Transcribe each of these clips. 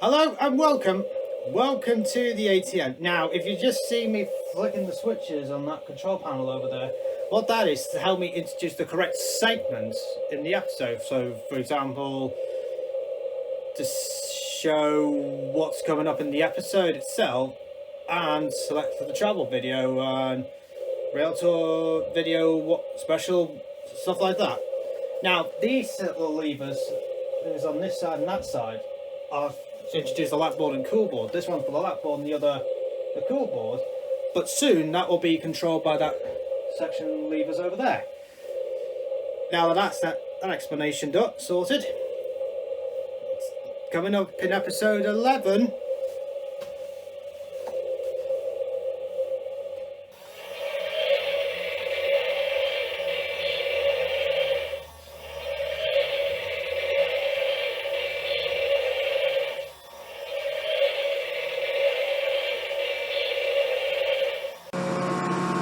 Hello and welcome. Welcome to the ATM. Now, if you just see me flicking the switches on that control panel over there, what that is to help me introduce the correct segments in the episode. So, for example, to show what's coming up in the episode itself and select for the travel video and rail tour video, what special stuff like that. Now, these little levers, there's on this side and that side, are to introduce the lap board and cool board. This one's for the lap board and the other the cool board. But soon that will be controlled by that section levers over there. Now that's that explanation done, sorted. It's coming up in episode 11.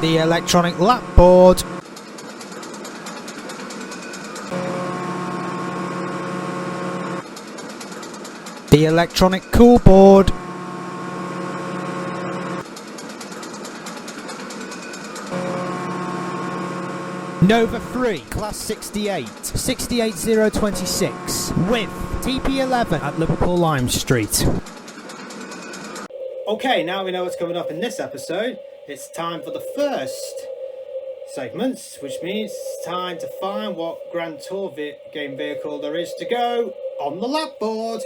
The electronic lap board. The electronic cool board. Nova 3, Class 68, 68026, with TP11 at Liverpool Lime Street. Okay, now we know what's coming up in this episode. It's time for the first segment, which means it's time to find what Grand Tour game vehicle there is to go on the lap board.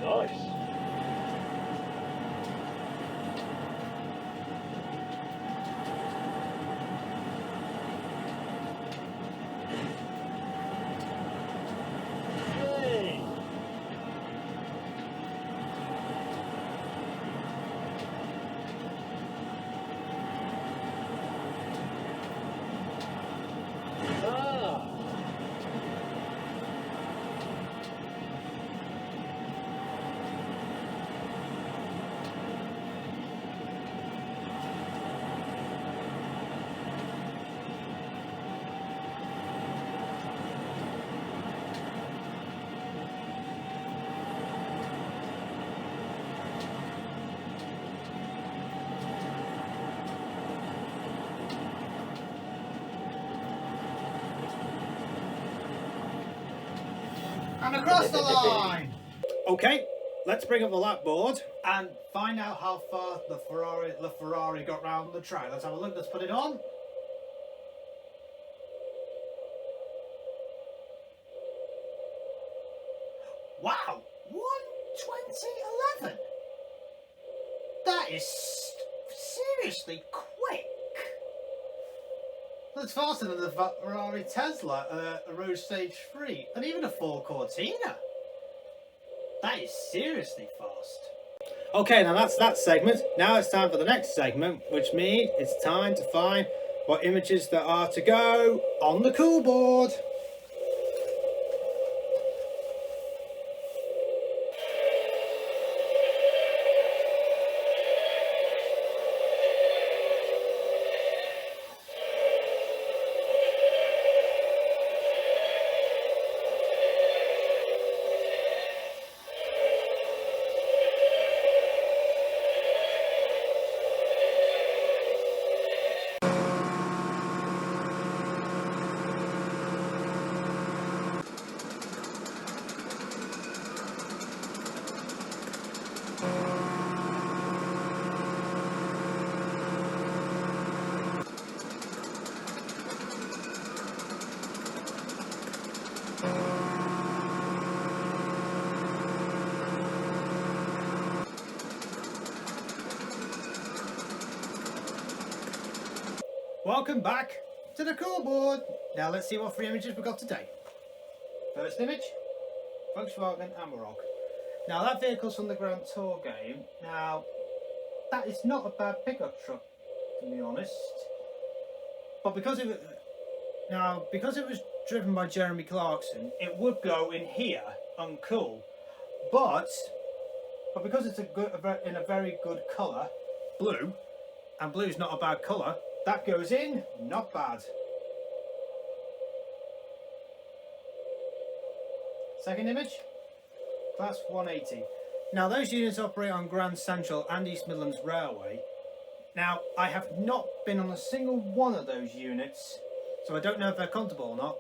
Nice. Hey. Ah. And across the line! Okay, let's bring up the lap board and find out how far the Ferrari got round the track. Let's have a look, let's put it on. Wow, 1:20:11. That is seriously quick. That's faster than the Ferrari Tesla, a Road Stage 3, and even a Ford Cortina. That is seriously fast. Okay, now that's that segment. Now it's time for the next segment, which means it's time to find what images there are to go on the cool board. Welcome back to the cool board. Now let's see what 3 images we got today. First image, Volkswagen Amarok. Now that vehicle's from the Grand Tour game. Now that is not a bad pickup truck, to be honest. But because it was driven by Jeremy Clarkson, it would go in here, uncool. But because it's in a very good colour, blue, and blue's not a bad colour, that goes in, not bad. Second image, Class 180. Now those units operate on Grand Central and East Midlands Railway. Now I have not been on a single one of those units, so I don't know if they're comfortable or not.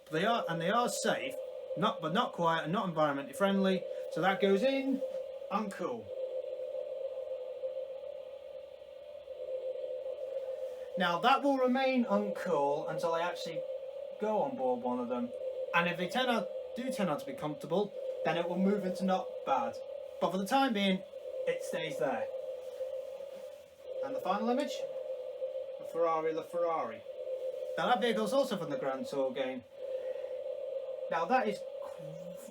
But they are safe, but not quiet and not environmentally friendly. So that goes in, uncool. Now that will remain uncool until I actually go on board one of them. And if they do turn out to be comfortable, then it will move into not bad. But for the time being, it stays there. And the final image, the Ferrari LaFerrari. Now that vehicle is also from the Grand Tour game. Now that is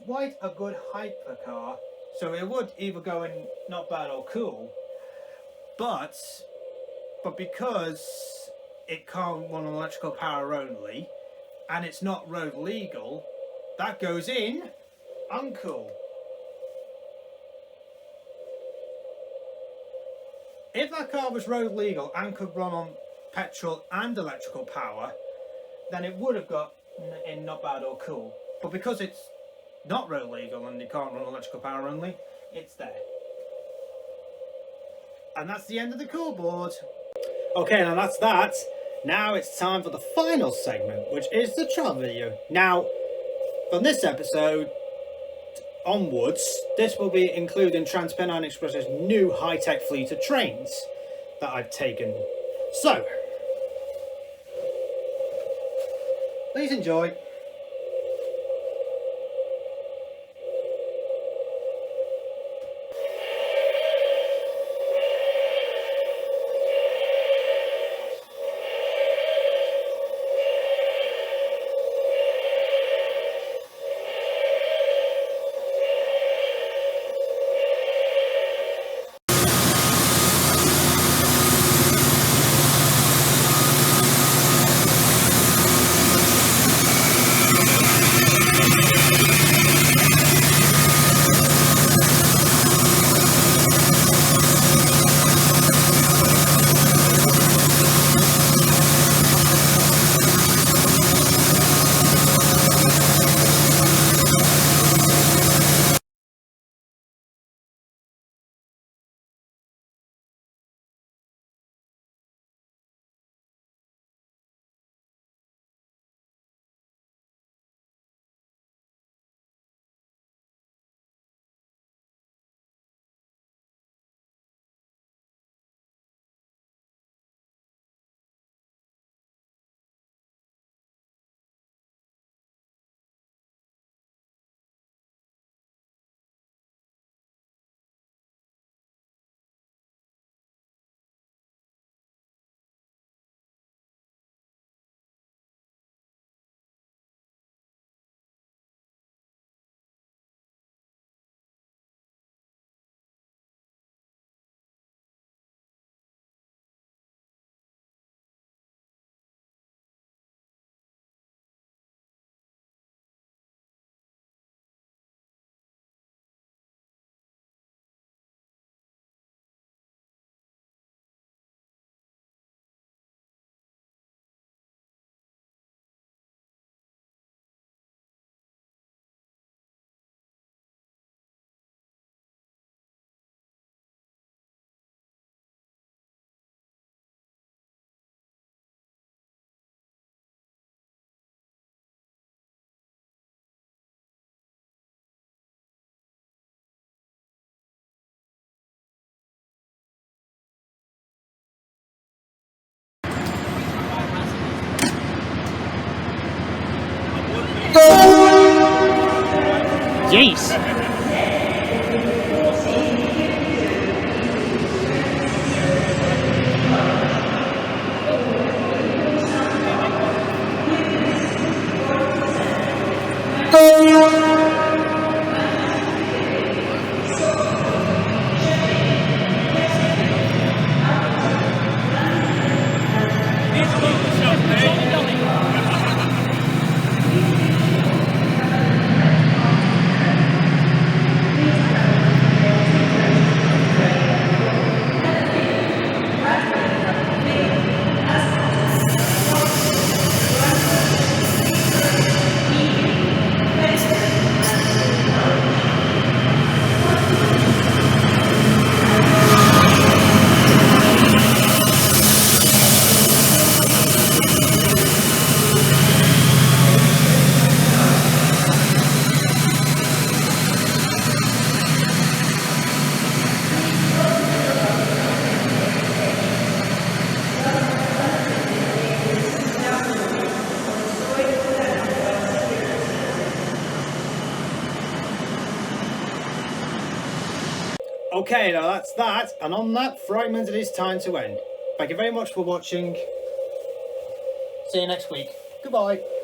quite a good hypercar, so it would either go in not bad or cool. But because it can't run on electrical power only, and it's not road legal, that goes in uncool. If that car was road legal and could run on petrol and electrical power, then it would have got in not bad or cool. But because it's not road legal and you can't run electrical power only, it's there. And that's the end of the cool board. Okay, now that's that. Now it's time for the final segment, which is the travel video. Now, from this episode onwards, this will be including TransPennine Express's new high-tech fleet of trains that I've taken. So, please enjoy. Jeez. Okay, now that's that, and on that fragment it is time to end. Thank you very much for watching. See you next week. Goodbye.